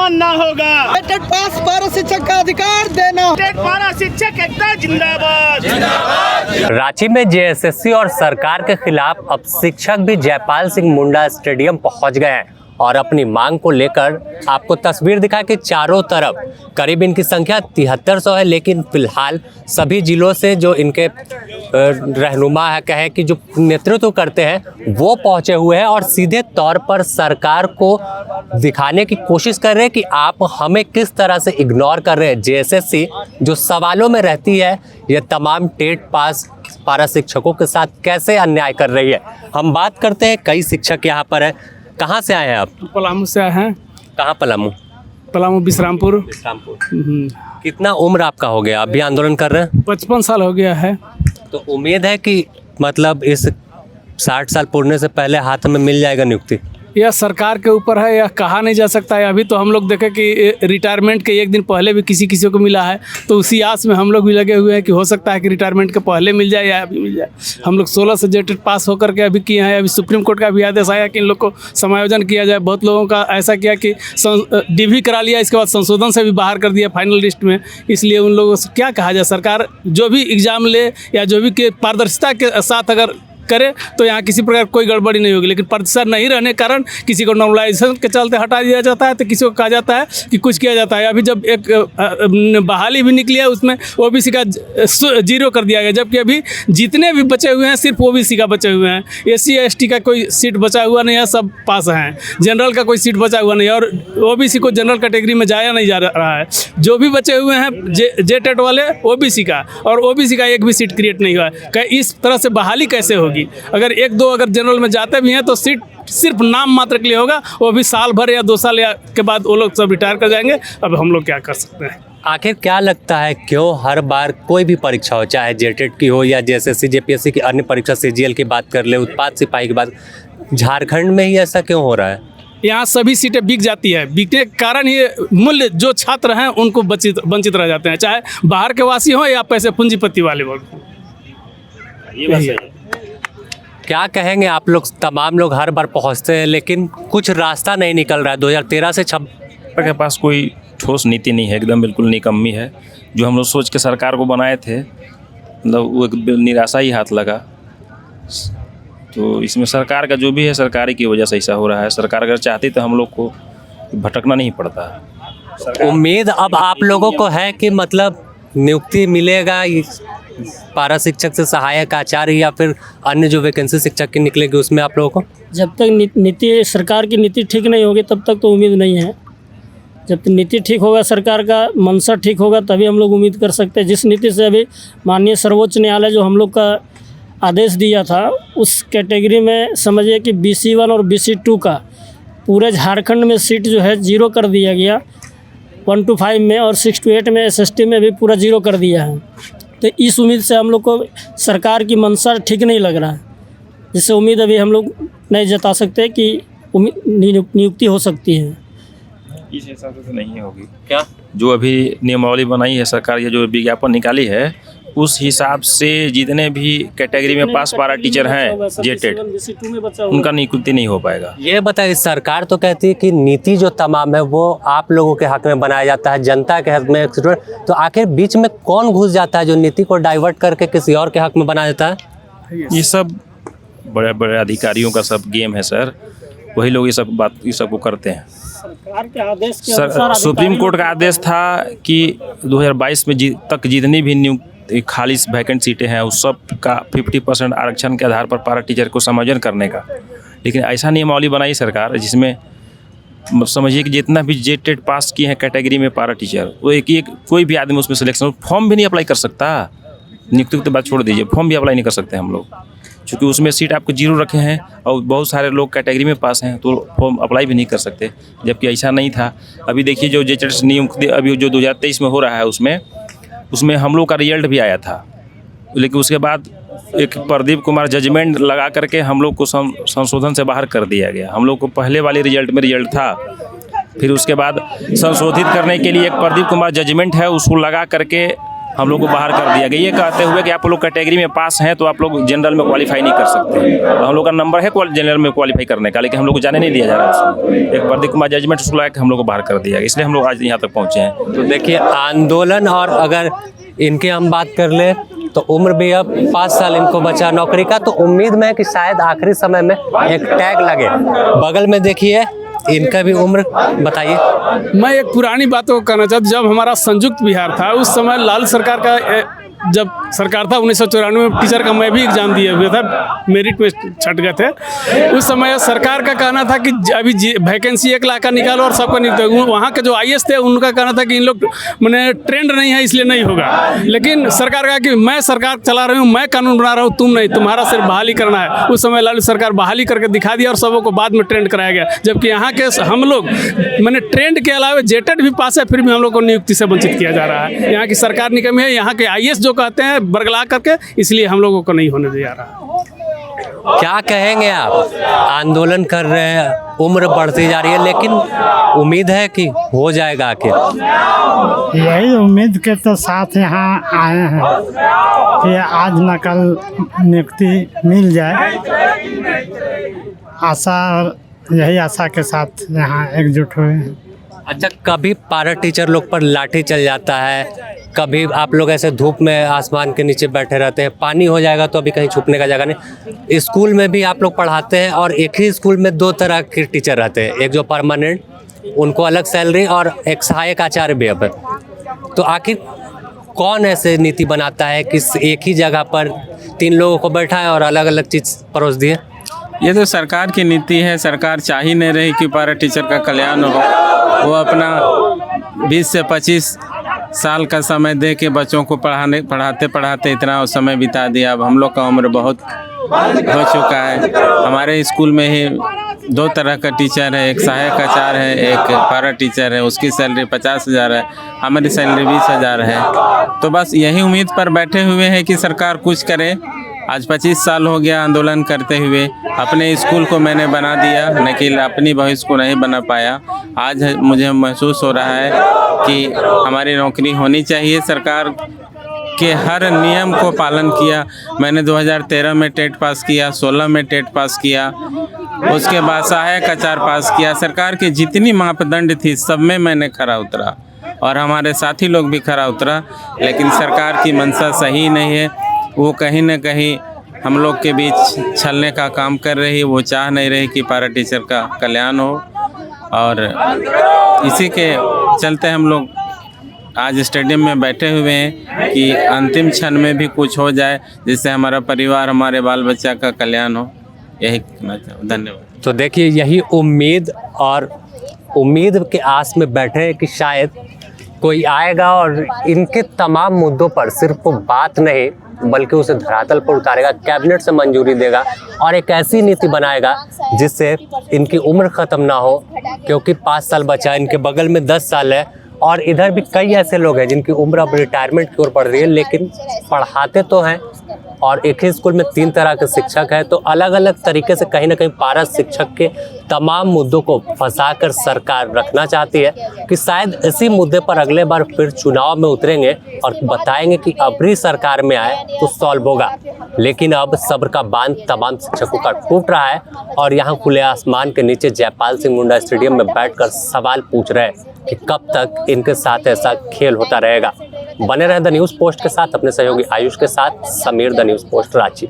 मानना होगा। TET pass पारा शिक्षक का अधिकार देना। टेट पारा शिक्षक एकता जिंदाबाद। रांची में जेएसएससी और सरकार के खिलाफ अब शिक्षक भी जयपाल सिंह मुंडा स्टेडियम पहुंच गए हैं और अपनी मांग को लेकर आपको तस्वीर दिखा कि चारों तरफ करीब इनकी संख्या 7300 है, लेकिन फिलहाल सभी जिलों से जो इनके रहनुमा है, कहे कि जो नेतृत्व करते हैं वो पहुंचे हुए हैं और सीधे तौर पर सरकार को दिखाने की कोशिश कर रहे हैं कि आप हमें किस तरह से इग्नोर कर रहे हैं। जेएसएससी जो सवालों में रहती है, ये तमाम टेट पास पारा शिक्षकों के साथ कैसे अन्याय कर रही है। हम बात करते हैं, कई शिक्षक यहाँ पर है। कहाँ से आए हैं आप? पलामू से आए हैं। कहाँ पलामू? पलामू विश्रामपुर। कितना उम्र आपका हो गया? अभी आंदोलन कर रहे हैं? 55 साल हो गया है। तो उम्मीद है कि मतलब इस 60 साल पूर्णे से पहले हाथ में मिल जाएगा नियुक्ति? यह सरकार के ऊपर है, यह कहा नहीं जा सकता है। अभी तो हम लोग देखें कि रिटायरमेंट के एक दिन पहले भी किसी को मिला है, तो उसी आस में हम लोग भी लगे हुए हैं कि हो सकता है कि रिटायरमेंट के पहले मिल जाए या अभी मिल जाए। हम लोग 16 से जेटेट पास होकर के अभी किए हैं। अभी सुप्रीम कोर्ट का भी आदेश आया कि इन लोग को समायोजन किया जाए। बहुत लोगों का ऐसा किया कि डिवी करा लिया, इसके बाद संशोधन से भी बाहर कर दिया फाइनल लिस्ट में। इसलिए उन लोगों से क्या कहा जाए, सरकार जो भी एग्ज़ाम ले या जो भी के पारदर्शिता के साथ अगर करे तो यहाँ किसी प्रकार कोई गड़बड़ी नहीं होगी। लेकिन प्रतिशत नहीं रहने के कारण किसी को नॉर्मलाइजेशन के चलते हटा दिया जाता है, तो किसी को कहा जाता है कि कुछ किया जाता है। अभी जब एक बहाली भी निकली है, उसमें ओबीसी का 0 कर दिया गया, जबकि अभी जितने भी बचे हुए हैं सिर्फ ओबीसी का बचे हुए हैं। एससी एसटी का कोई सीट बचा हुआ नहीं है, सब पास हैं। जनरल का कोई सीट बचा हुआ नहीं है और ओबीसी को जनरल कैटेगरी में जाया नहीं जा रहा है। जो भी बचे हुए हैं जेटेट वाले ओबीसी का, और ओबीसी का एक भी सीट क्रिएट नहीं हुआ है। इस तरह से बहाली कैसे होगी? अगर 1-2 अगर जनरल में जाते भी हैं तो सीट सिर्फ नाम मात्र के लिए होगा, वो भी साल भर या 2 साल के बाद वो लोग सब रिटायर कर जाएंगे। अब हम लोग क्या कर सकते हैं? आखिर क्या लगता है, क्यों हर बार कोई भी परीक्षा हो, चाहे जेटेट की हो या जेएसएससी जेपीएससी की अन्य परीक्षा, सीजीएल की बात कर ले, उत्पाद सिपाही की बात, झारखंड में ही ऐसा क्यों हो रहा है? यहाँ सभी सीटें बिक जाती है। बिकने के कारण ही मूल्य जो छात्र हैं उनको वंचित रह जाते हैं, चाहे बाहर के वासी हों या पैसे पूंजीपति वाले वर्ग। क्या कहेंगे आप लोग? तमाम लोग हर बार पहुंचते हैं लेकिन कुछ रास्ता नहीं निकल रहा है। 2013 से के पास कोई ठोस नीति नहीं है, एकदम बिल्कुल निकम्मी है। जो हम लोग सोच के सरकार को बनाए थे, मतलब वो एक निराशा ही हाथ लगा। तो इसमें सरकार का जो भी है, सरकारी की वजह से ऐसा हो रहा है। सरकार अगर चाहती तो हम लोग को भटकना नहीं पड़ता। उम्मीद अब आप लोगों को है कि मतलब नियुक्ति मिलेगा पारा शिक्षक से सहायक आचार्य या फिर अन्य जो वैकेंसी शिक्षक की निकलेगी उसमें आप लोगों को? जब तक नीति सरकार की नीति ठीक नहीं होगी तब तक तो उम्मीद नहीं है। जब तक नीति ठीक होगा, सरकार का मंशा ठीक होगा, तभी हम लोग उम्मीद कर सकते हैं। जिस नीति से अभी माननीय सर्वोच्च न्यायालय जो हम लोग का आदेश दिया था, उस कैटेगरी में समझिए कि BC1 और BC2 का पूरे झारखंड में सीट जो है 0 कर दिया गया। 1 to 5 में और 6 to 8 में SST में भी पूरा 0 कर दिया है। तो इस उम्मीद से हम लोग को सरकार की मंशा ठीक नहीं लग रहा है, जिससे उम्मीद अभी हम लोग नहीं जता सकते कि नियुक्ति हो सकती है। इस हिसाब से नहीं होगी। क्या जो अभी नियमावली बनाई है सरकार, ये जो विज्ञापन निकाली है, उस हिसाब से जितने भी कैटेगरी में पास पारा टीचर हैं जेटेट, उनका नियुक्ति नहीं हो पाएगा। ये बताइए, सरकार तो कहती है कि नीति जो तमाम है वो आप लोगों के हक में बनाया जाता है, जनता के हक में, तो आखिर बीच में कौन घुस जाता है जो नीति को डाइवर्ट करके किसी और के हक में बना देता है? ये सब बड़े बड़े अधिकारियों का सब गेम है सर। वही लोग ये सब को करते हैं। सरकार के आदेश के सर, सुप्रीम कोर्ट का आदेश था कि 2022 में तक जितनी भी खाली वैकेंट सीटें हैं उस सब का 50% आरक्षण के आधार पर पारा टीचर को समायोजन करने का। लेकिन ऐसा नियमावली बनाई सरकार जिसमें समझिए कि जितना भी जेटेट पास किए हैं कैटेगरी में पारा टीचर, वो एक कोई भी आदमी उसमें सिलेक्शन, फॉर्म भी नहीं अप्लाई कर सकता। नियुक्ति की तो बात छोड़ दीजिए, फॉर्म भी अप्लाई नहीं कर सकते हम लोग, क्योंकि उसमें सीट आपको 0 रखे हैं और बहुत सारे लोग कैटेगरी में पास हैं तो फॉर्म अप्लाई भी नहीं कर सकते। जबकि ऐसा नहीं था। अभी देखिए जो जेटेट नियुक्ति अभी जो 2023 में हो रहा है, उसमें हम लोग का रिजल्ट भी आया था, लेकिन उसके बाद एक प्रदीप कुमार जजमेंट लगा करके हम लोग को संशोधन से बाहर कर दिया गया। हम लोग को पहले वाले रिजल्ट में रिजल्ट था, फिर उसके बाद संशोधित करने के लिए एक प्रदीप कुमार जजमेंट है, उसको लगा करके हम लोग को बाहर कर दिया गया, ये कहते हुए कि आप लोग कैटेगरी में पास हैं तो आप लोग जनरल में क्वालिफाई नहीं कर सकते। तो हम लोग का नंबर है जनरल में क्वालिफाई करने का, लेकिन हम लोग को जाने नहीं दिया जा रहा है। एक प्रदीप कुमार जजमेंट उसको लायक हम लोग को बाहर कर दिया गया, इसलिए हम लोग आज यहाँ तक पहुँचे हैं। तो देखिए आंदोलन, और अगर इनकी हम बात कर ले तो उम्र भी अब 5 साल इनको बचा नौकरी का, तो उम्मीद में है कि शायद आखिरी समय में एक टैग लगे। बगल में देखिए इनका भी उम्र बताइए। मैं एक पुरानी बात को कहना चाहता, जब हमारा संयुक्त बिहार था उस समय लाल सरकार का जब सरकार था 1994 में, टीचर का मैं भी एग्जाम दिए हुए था, मेरिट में छट गए थे। उस समय सरकार का कहना था कि अभी वैकेंसी 1 लाख का निकालो और सबका निकालो। वहाँ के जो IAS थे उनका कहना था कि इन लोग मैंने ट्रेंड नहीं है इसलिए नहीं होगा, लेकिन सरकार कहा कि मैं सरकार चला रही हूँ, मैं कानून बना रहा हूँ, तुम नहीं, तुम्हारा सिर्फ बहाली करना है। उस समय लालू सरकार बहाली करके दिखा दिया और सबों को बाद में ट्रेंड कराया गया, जबकि यहाँ के हम लोग मैंने ट्रेंड के अलावा जेटेड भी पास है, फिर भी हम लोग को नियुक्ति से वंचित किया जा रहा है। यहाँ की सरकार निकम्मी है, यहाँ के IAS जो कहते हैं बरगला करके, इसलिए हम लोगों को नहीं होने दिया रहा। क्या कहेंगे आप? आंदोलन कर रहे हैं, उम्र बढ़ती जा रही है, लेकिन उम्मीद है कि हो जाएगा आखिर। यही उम्मीद के तो साथ यहाँ आए हैं कि आज न कल नियुक्ति मिल जाए। आशा, यही आशा के साथ यहाँ एकजुट हुए हैं। अच्छा, कभी पारा टीचर लोग पर लाठी चल जाता है, कभी आप लोग ऐसे धूप में आसमान के नीचे बैठे रहते हैं, पानी हो जाएगा तो अभी कहीं छुपने का जगह नहीं। स्कूल में भी आप लोग पढ़ाते हैं और एक ही स्कूल में 2 तरह के टीचर रहते हैं, एक जो परमानेंट, उनको अलग सैलरी, और एक सहायक आचार्य भी है। तो आखिर कौन ऐसे नीति बनाता है कि एक ही जगह पर 3 लोगों को बैठा है और अलग अलग चीज़ परोस दिए? ये तो सरकार की नीति है। सरकार चाह ही नहीं रही कि पारा टीचर का कल्याण हो। वो अपना 20 से 25 साल का समय दे के बच्चों को पढ़ाते इतना समय बिता दिया। अब हम लोग का उम्र बहुत हो चुका है। हमारे स्कूल में ही 2 तरह का टीचर है, एक सहायक आचार्य है, एक पारा टीचर है। उसकी सैलरी 50,000 है, हमारी सैलरी 20,000 है। तो बस यही उम्मीद पर बैठे हुए हैं कि सरकार कुछ करे। आज 25 साल हो गया आंदोलन करते हुए। अपने स्कूल को मैंने बना दिया, लेकिन अपनी भविष्य को नहीं बना पाया। आज मुझे महसूस हो रहा है कि हमारी नौकरी होनी चाहिए। सरकार के हर नियम को पालन किया। मैंने 2013 में टेट पास किया, 16 में टेट पास किया, उसके बाद सहायक आचार्य पास किया। सरकार की जितनी मापदंड थी सब में मैंने खरा उतरा और हमारे साथी लोग भी खरा उतरा। लेकिन सरकार की मंशा सही नहीं है। वो कहीं न कहीं हम लोग के बीच छलने का काम कर रही है। वो चाह नहीं रही कि पारा टीचर का कल्याण हो, और इसी के चलते हम लोग आज स्टेडियम में बैठे हुए हैं कि अंतिम क्षण में भी कुछ हो जाए, जिससे हमारा परिवार, हमारे बाल बच्चा का कल्याण हो। यही कहना चाहूँ। धन्यवाद। तो देखिए यही उम्मीद, और उम्मीद के आस में बैठे हैं कि शायद कोई आएगा और इनके तमाम मुद्दों पर सिर्फ वो बात नहीं बल्कि उसे धरातल पर उतारेगा, कैबिनेट से मंजूरी देगा और एक ऐसी नीति बनाएगा जिससे इनकी उम्र ख़त्म ना हो, क्योंकि 5 साल बचा, इनके बगल में 10 साल है और इधर भी कई ऐसे लोग हैं जिनकी उम्र अब रिटायरमेंट की ओर बढ़ रही है, लेकिन पढ़ाते तो हैं। और एक ही स्कूल में 3 तरह के शिक्षक हैं, तो अलग अलग तरीके से कहीं ना कहीं पारा शिक्षक के तमाम मुद्दों को फंसाकर सरकार रखना चाहती है कि शायद इसी मुद्दे पर अगले बार फिर चुनाव में उतरेंगे और बताएंगे कि अबरी सरकार में आए तो सॉल्व होगा। लेकिन अब सब्र का बांध तमाम शिक्षकों का टूट रहा है और यहाँ खुले आसमान के नीचे जयपाल सिंह मुंडा स्टेडियम में बैठकर सवाल पूछ रहे हैं कि कब तक इनके साथ ऐसा खेल होता रहेगा। बने रहे द न्यूज़ पोस्ट के साथ, अपने सहयोगी आयुष के साथ। Sameer, the news post, Ranchi.